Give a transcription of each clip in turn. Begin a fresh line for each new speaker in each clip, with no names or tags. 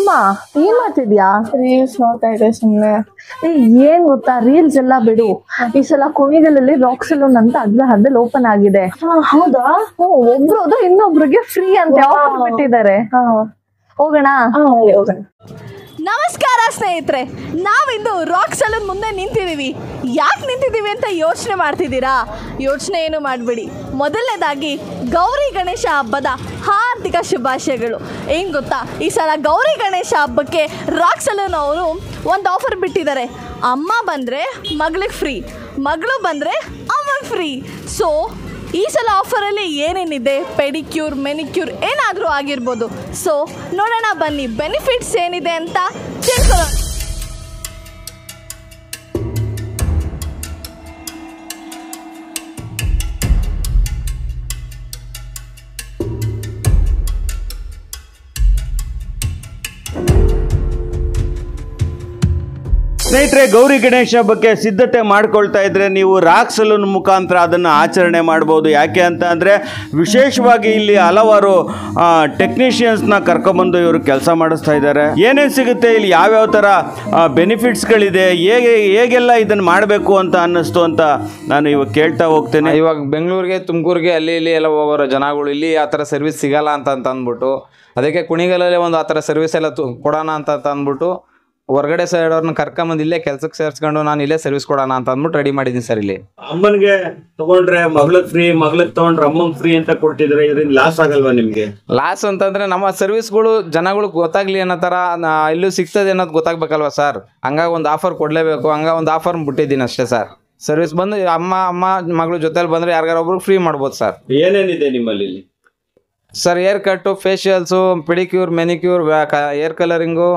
ಅಮ್ಮ ಏನ್ ಮಾಡ್ತಿದ್ಯಾ?
ರೀಲ್ಸ್ ನೋಡ್ತಾ ಇದ್ದೆ ಸುಮ್ನೆ.
ಏನ್ ಗೊತ್ತಾ, ರೀಲ್ಸ್ ಎಲ್ಲ ಬಿಡು. ಈ ಸಲ ಕುಣಿಗಲಲ್ಲಿ ರಾಕ್ ಸಲೂನ್ ಅಂತ ಅಗ್ರಹಾರದಲ್ಲಿ ಓಪನ್ ಆಗಿದೆ.
ಹೌದಾ?
ಒಬ್ರು ಇನ್ನೊಬ್ರಿಗೆ ಫ್ರೀ ಅಂತ ಆಫರ್ ಬಿಟ್ಟಿದ್ದಾರೆ. ಹೋಗೋಣ.
ಹೋಗೋಣ.
ನಮಸ್ಕಾರ ಸ್ನೇಹಿತರೆ, ನಾವಿಂದು ರಾಕ್ ಸಲೂನ್ ಮುಂದೆ ನಿಂತಿದ್ದೀವಿ. ಯಾಕೆ ನಿಂತಿದ್ದೀವಿ ಅಂತ ಯೋಚನೆ ಮಾಡ್ತಿದ್ದೀರಾ? ಯೋಚನೆ ಏನು ಮಾಡಬೇಡಿ. ಮೊದಲನೇದಾಗಿ ಗೌರಿ ಗಣೇಶ ಹಬ್ಬದ ಹಾರ್ದಿಕ ಶುಭಾಶಯಗಳು. ಏನು ಗೊತ್ತಾ, ಈ ಸಲ ಗೌರಿ ಗಣೇಶ ಹಬ್ಬಕ್ಕೆ ರಾಕ್ ಸಲೂನ್ ಅವರು ಒಂದು ಆಫರ್ ಬಿಟ್ಟಿದ್ದಾರೆ. ಅಮ್ಮ ಬಂದರೆ ಮಗಳಿಗೆ ಫ್ರೀ, ಮಗಳು ಬಂದರೆ ಅಮ್ಮಗೆ ಫ್ರೀ. ಸೊ ಈ ಸಲ ಆಫರಲ್ಲಿ ಏನೇನಿದೆ, ಪೆಡಿಕ್ಯೂರ್, ಮೆನಿಕ್ಯೂರ್ ಏನಾದರೂ ಆಗಿರ್ಬೋದು. ಸೊ ನೋಡೋಣ ಬನ್ನಿ, ಬೆನಿಫಿಟ್ಸ್ ಏನಿದೆ ಅಂತ ತಿಳ್ಕೊಳ್ಳೋಣ.
ಸ್ನೇಹಿತರೆ, ಗೌರಿ ಗಣೇಶ ಹಬ್ಬಕ್ಕೆ ಸಿದ್ಧತೆ ಮಾಡ್ಕೊಳ್ತಾ ಇದ್ರೆ ನೀವು ರಾಕ್ ಸಲೂನ್ ಮುಖಾಂತರ ಅದನ್ನು ಆಚರಣೆ ಮಾಡ್ಬೋದು. ಯಾಕೆ ಅಂತ ಅಂದರೆ ವಿಶೇಷವಾಗಿ ಇಲ್ಲಿ ಹಲವಾರು ಟೆಕ್ನಿಷಿಯನ್ಸ್ನ ಕರ್ಕೊಂಬಂದು ಇವರು ಕೆಲಸ ಮಾಡಿಸ್ತಾ ಇದ್ದಾರೆ. ಏನೇನು ಸಿಗುತ್ತೆ ಇಲ್ಲಿ, ಯಾವ್ಯಾವ ಥರ ಬೆನಿಫಿಟ್ಸ್ಗಳಿದೆ, ಹೇಗೆಲ್ಲ ಇದನ್ನು ಮಾಡಬೇಕು ಅಂತ ಅನ್ನಿಸ್ತು ಅಂತ ನಾನು ಇವಾಗ ಕೇಳ್ತಾ ಹೋಗ್ತೇನೆ.
ಇವಾಗ ಬೆಂಗಳೂರಿಗೆ, ತುಮಕೂರಿಗೆ ಅಲ್ಲಿ ಇಲ್ಲಿ ಎಲ್ಲ ಹೋಗೋರು ಜನಗಳು ಇಲ್ಲಿ ಆ ಥರ ಸರ್ವಿಸ್ ಸಿಗಲ್ಲ ಅಂತ ಅಂದ್ಬಿಟ್ಟು, ಅದಕ್ಕೆ ಕುಣಿಗಲಲ್ಲೇ ಒಂದು ಆ ಥರ ಸರ್ವಿಸ್ ಎಲ್ಲ ಕೊಡೋಣ ಅಂತ ಅಂದ್ಬಿಟ್ಟು ಹೊರಗಡೆ ಸೈಡ್ ಅವ್ರನ್ನ ಕರ್ಕೊಂಬಂದು ಇಲ್ಲೇ ಕೆಲ್ಸಕ್ಕೆ ಸೇರಿಸ್ಕೊಂಡು ನಾನು ಇಲ್ಲೇ ಸರ್ವಿಸ್ ಕೊಡೋಣ ಅಂತ ಅಂದ್ಬಿಟ್ಟು ರೆಡಿ ಮಾಡಿದ್ದೀನಿ ಸರ್. ಇಲ್ಲಿ
ಅಮ್ಮನಿಗೆ ತಗೊಂಡ್ರೆ ಮಗಳಿಗೆ ಫ್ರೀ, ಮಗಳಿಗೆ ತಗೊಂಡ್ರೆ ಅಮ್ಮಂಗೆ ಫ್ರೀ ಅಂತ ಕೊಡ್ತಿದ್ರೆ ಇದರಿಂದ ಲಾಸ್ ಆಗಲ್ವಾ ನಿಮಗೆ?
ಲಾಸ್ ಅಂತಂದ್ರೆ ನಮ್ಮ ಸರ್ವಿಸ್ಗಳು ಜನಗಳಿಗೆ ಗೊತ್ತಾಗ್ಲಿ ಅನ್ನೋ ಥರ ಇಲ್ಲೂ ಸಿಗ್ತದೆ ಅನ್ನೋದು ಗೊತ್ತಾಗ್ಬೇಕಲ್ವ ಸರ್. ಹಂಗಾಗಿ ಒಂದು ಆಫರ್ ಕೊಡಲೇಬೇಕು, ಹಂಗ ಒಂದು ಆಫರ್ ಬಿಟ್ಟಿದ್ದೀನಿ ಅಷ್ಟೇ ಸರ್. ಸರ್ವಿಸ್ ಬಂದು ಅಮ್ಮ ಮಗಳು ಜೊತೆಲಿ ಬಂದರೆ ಯಾರಿಗಾರೊಬ್ರು ಫ್ರೀ ಮಾಡ್ಬೋದು ಸರ್.
ಏನೇನಿದೆ ನಿಮ್ಮಲ್ಲಿ
sir? Haircut, facials, pedicure, manicure, hair colouring,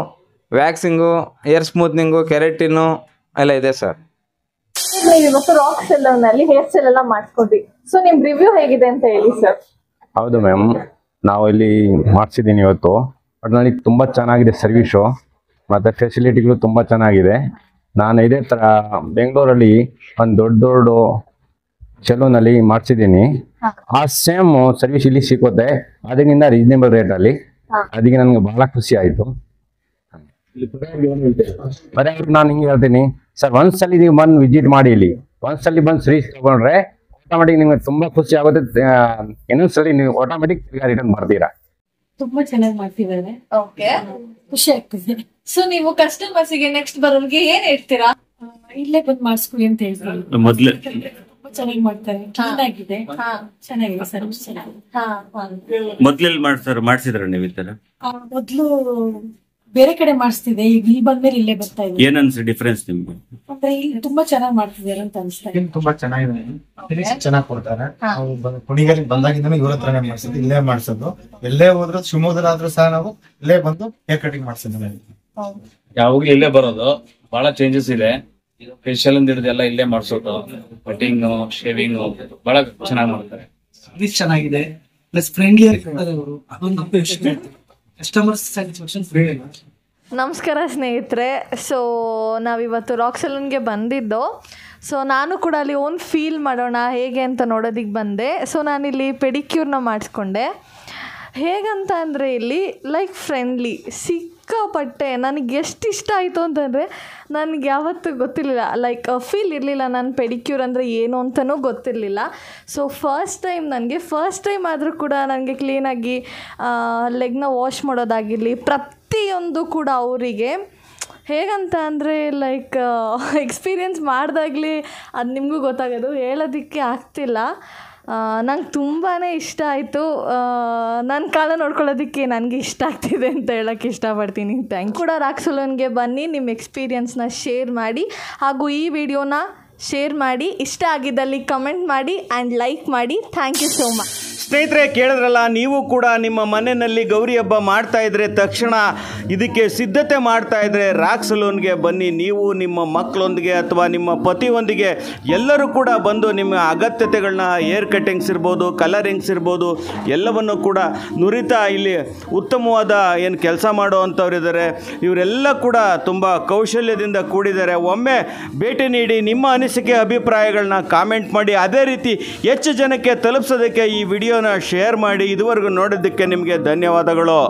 waxing, hair smoothening, keratin ಎಲ್ಲ ಇದೆ ಸರ್.
ಇವತ್ತು ರಾಕ್ ಸಲೂನ್ ಅಲ್ಲಿ ಹೇರ್ ಸ್ಟೈಲ್ ಎಲ್ಲ ಮಾಡಿಸ್ಕೊಟ್ಟಿ. ಸೊ ನಿಮ್ ರಿವ್ಯೂ ಹೇಗಿದೆ ಅಂತ ಹೇಳಿ ಸರ್.
ಹೌದು ಮ್ಯಾಮ್, ನಾವು ಇಲ್ಲಿ ಮಾಡಿಸಿದ್ದೀನಿ ಇವತ್ತು. ಒಟ್ಟಿನಲ್ಲಿ ತುಂಬ ಚೆನ್ನಾಗಿದೆ ಸರ್ವಿಸು ಮತ್ತು ಫೆಸಿಲಿಟಿಗಳು ತುಂಬ ಚೆನ್ನಾಗಿದೆ. ನಾನು ಇದೇ ಥರ ಬೆಂಗಳೂರಲ್ಲಿ ಒಂದು ದೊಡ್ಡ ಸಲೂನಲ್ಲಿ ಮಾಡಿಸಿದ್ದೀನಿ. ಆ ಸೇಮ್ ಸರ್ವಿಸ್ ಇಲ್ಲಿ ಸಿಗುತ್ತೆ, ಅದಕ್ಕಿಂತ ರೀಸನೇಬಲ್ ರೇಟಲ್ಲಿ. ಅದಕ್ಕೆ ನನಗೆ ಬಹಳ ಖುಷಿ ಆಯಿತು. ಬರೀ ನಾನು ಹಿಂಗೆ ಹೇಳ್ತೀನಿ ಸರ್, ಒಂದ್ಸಲಿ ನೀವು ಬಂದು ವಿಸಿಟ್ ಮಾಡಿ, ಇಲ್ಲಿ ಒಂದ್ಸಲಿ ಬಂದು ಸರ್ವಿಸ್ ತಗೊಂಡ್ರೆ ಆಟೋಮೆಟಿಕ್ ನಿಮ್ಗೆ ತುಂಬಾ ಖುಷಿ ಆಗುತ್ತೆ. ಇನ್ನೊಂದ್ಸಲಿ ನೀವು ಆಟೋಮೆಟಿಕ್ ರಿಟರ್ನ್ ಮಾಡ್ತೀರಾ.
ತುಂಬಾ ಚೆನ್ನಾಗಿ ಮಾಡ್ತಿದ್ದಾರೆ. ಓಕೆ, ಖುಷಿ ಆಗ್ತಿದೆ. ಸೊ ನೀವು ಕಸ್ಟಮರ್ಸ್ಗೆ ನೆಕ್ಸ್ಟ್ ಬರೋರಿಗೆ ಏನ್ ಹೇಳ್ತೀರಾ?
ಇಲ್ಲೇ ಬಂದು ಮಾಡಿಸ್ಕೊಳ್ಳಿ ಅಂತ ಹೇಳ್ತೀನಿ.
ಮೊದ್ಲು
ತುಂಬಾ ಚೆನ್ನಾಗಿ ಮಾಡ್ತಾರೆ, ಚೆನ್ನಾಗಿದೆ, ಚೆನ್ನಾಗಿದೆ ಸರ್ವಿಸ್ ಚೆನ್ನಾಗಿದೆ.
ಮೊದ್ಲೆಲ್ಲಿ ಮಾಡ್ಸಿದ್ರ ನೀವು ಈ ತರ?
ಮೊದ್ಲು ಬೇರೆ ಕಡೆ ಮಾಡಿಸ್ತಿದೆ, ಈಗ ಇಲ್ಲಿ ಬಂದ್ಮೇಲೆ ಇಲ್ಲೇ ಬರ್ತಾ ಇದೆ.
ಏನ್ ಅನ್ಸುತ್ತೆ ಡಿಫ್ರೆನ್ಸ್ ನಿಮ್ಗೆ?
ಅಂದ್ರೆ ಇಲ್ಲಿ ತುಂಬಾ ಚೆನ್ನಾಗಿ ಮಾಡ್ತಿದ್ದಾರೆ ಅಂತ ಅನ್ಸ್ತಾ ಇದೆ.
ತುಂಬಾ ಚೆನ್ನಾಗಿದೆ, ಚೆನ್ನಾಗಿ ಕೊಡ್ತಾರೆ. ನಾವು ಕುಣಿಗಲಿಗೆ ಬಂದಾಗಿಂದ ಇವ್ರ ಹತ್ರನೇ ಮಾಡ್ಸೋದು, ಇಲ್ಲೇ ಮಾಡ್ಸೋದು. ಎಲ್ಲೇ ಹೋದ್ರು, ಶಿವಮೊಗ್ಗದಲ್ಲಾದ್ರೂ ಸಹ ನಾವು ಇಲ್ಲೇ ಬಂದು ಹೇರ್ ಕಟಿಂಗ್ ಮಾಡ್ಸಿದ್ವಿ.
ಯಾವಾಗ್ಲೂ ಇಲ್ಲೇ ಬರೋದು, ಬಹಳ ಚೇಂಜಸ್ ಇದೆ. ಫೇಶಿಯಲ್ ಅಂತ ಹಿಡಿದು ಎಲ್ಲ ಇಲ್ಲೇ ಮಾಡ್ಸೋದು, ಕಟಿಂಗ್, ಶೇವಿಂಗ್ ಬಹಳ ಚೆನ್ನಾಗಿ ಮಾಡ್ತಾರೆ.
ಸರ್ವಿಸ್ ಚೆನ್ನಾಗಿದೆ, ಪ್ಲಸ್ ಫ್ರೆಂಡ್ಲಿ ಆಗಿರ್ತಾರೆ ಅವರು. ಅದೊಂದು ಕಸ್ಟಮರ್ ಸ್ಯಾಟಿಸ್ಫ್ಯಾಕ್ಷನ್ ಫ್ರೀ.
ನಮಸ್ಕಾರ ಸ್ನೇಹಿತರೆ. ಸೊ ನಾವಿವತ್ತು ರಾಕ್ ಸಲೂನ್ಗೆ ಬಂದಿದ್ದು. ಸೊ ನಾನು ಕೂಡ ಅಲ್ಲಿ ಓನ್ ಫೀಲ್ ಮಾಡೋಣ ಹೇಗೆ ಅಂತ ನೋಡೋದಕ್ಕೆ ಬಂದೆ. ಸೊ ನಾನಿಲ್ಲಿ ಪೆಡಿಕ್ಯೂರ್ನ ಮಾಡಿಸ್ಕೊಂಡೆ. ಹೇಗಂತ ಅಂದರೆ ಇಲ್ಲಿ ಲೈಕ್ ಫ್ರೆಂಡ್ಲಿ, ಸಿಕ್ಕಾಪಟ್ಟೆ ನನಗೆ ಎಷ್ಟು ಇಷ್ಟ ಆಯಿತು ಅಂತಂದರೆ ನನಗೆ ಯಾವತ್ತೂ ಗೊತ್ತಿರಲಿಲ್ಲ, ಲೈಕ್ ಫೀಲ್ ಇರಲಿಲ್ಲ. ನಾನು ಪೆಡಿಕ್ಯೂರ್ ಅಂದರೆ ಏನು ಅಂತಲೂ ಗೊತ್ತಿರಲಿಲ್ಲ. ಸೊ ಫಸ್ಟ್ ಟೈಮ್ ಆದರೂ ಕೂಡ ನನಗೆ ಕ್ಲೀನಾಗಿ ಲೆಗ್ನ ವಾಶ್ ಮಾಡೋದಾಗಿರಲಿ, ಪ್ರತಿಯೊಂದು ಕೂಡ ಅವರಿಗೆ ಹೇಗಂತ ಅಂದರೆ ಲೈಕ್ ಎಕ್ಸ್ಪೀರಿಯೆನ್ಸ್ ಮಾಡಿದಾಗಲಿ ಅದು ನಿಮಗೂ ಗೊತ್ತಾಗೋದು, ಹೇಳೋದಕ್ಕೆ ಆಗ್ತಿಲ್ಲ. ನಂಗೆ ತುಂಬಾ ಇಷ್ಟ ಆಯಿತು. ನನ್ನ ಕಾಲ ನೋಡ್ಕೊಳ್ಳೋದಕ್ಕೆ ನನಗೆ ಇಷ್ಟ ಆಗ್ತಿದೆ ಅಂತ ಹೇಳೋಕ್ಕೆ ಇಷ್ಟಪಡ್ತೀನಿ. ಥ್ಯಾಂಕ್ ಕೂಡ ರಾಕ್ ಸಲೂನ್ಗೆ ಬನ್ನಿ, ನಿಮ್ಮ ಎಕ್ಸ್ಪೀರಿಯನ್ಸ್ನ ಶೇರ್ ಮಾಡಿ, ಹಾಗೂ ಈ ವಿಡಿಯೋನ ಶೇರ್ ಮಾಡಿ, ಇಷ್ಟ ಆಗಿದ್ದಲ್ಲಿ ಕಮೆಂಟ್ ಮಾಡಿ ಆ್ಯಂಡ್ ಲೈಕ್ ಮಾಡಿ. Thank you so much.
ಸ್ನೇಹಿತರೆ, ಕೇಳಿದ್ರಲ್ಲ, ನೀವು ಕೂಡ ನಿಮ್ಮ ಮನೆಯಲ್ಲಿ ಗೌರಿ ಹಬ್ಬ ಮಾಡ್ತಾ ಇದ್ರೆ ತಕ್ಷಣ ಇದಕ್ಕೆ ಸಿದ್ಧತೆ ಮಾಡ್ತಾ ಇದ್ರೆ ರಾಕ್ ಸಲೂನ್ಗೆ ಬನ್ನಿ. ನೀವು ನಿಮ್ಮ ಮಕ್ಕಳೊಂದಿಗೆ ಅಥವಾ ನಿಮ್ಮ ಪತಿಯೊಂದಿಗೆ ಎಲ್ಲರೂ ಕೂಡ ಬಂದು ನಿಮ್ಮ ಅಗತ್ಯತೆಗಳನ್ನ, ಹೇರ್ ಕಟ್ಟಿಂಗ್ಸ್ ಇರ್ಬೋದು, ಕಲರಿಂಗ್ಸ್ ಇರ್ಬೋದು, ಎಲ್ಲವನ್ನು ಕೂಡ ನುರಿತಾ ಇಲ್ಲಿ ಉತ್ತಮವಾದ ಏನು ಕೆಲಸ ಮಾಡುವಂಥವ್ರು ಇದ್ದಾರೆ. ಇವರೆಲ್ಲ ಕೂಡ ತುಂಬ ಕೌಶಲ್ಯದಿಂದ ಕೂಡಿದ್ದಾರೆ. ಒಮ್ಮೆ ಭೇಟಿ ನೀಡಿ ನಿಮ್ಮ ಅನಿಸಿಕೆ ಅಭಿಪ್ರಾಯಗಳನ್ನ ಕಾಮೆಂಟ್ ಮಾಡಿ. ಅದೇ ರೀತಿ ಹೆಚ್ಚು ಜನಕ್ಕೆ ತಲುಪಿಸೋದಕ್ಕೆ ಈ ವಿಡಿಯೋನ ಶೇರ್ ಮಾಡಿ. ಇದುವರೆಗೂ ನೋಡಿದ್ದಕ್ಕೆ ನಿಮಗೆ ಧನ್ಯವಾದಗಳು.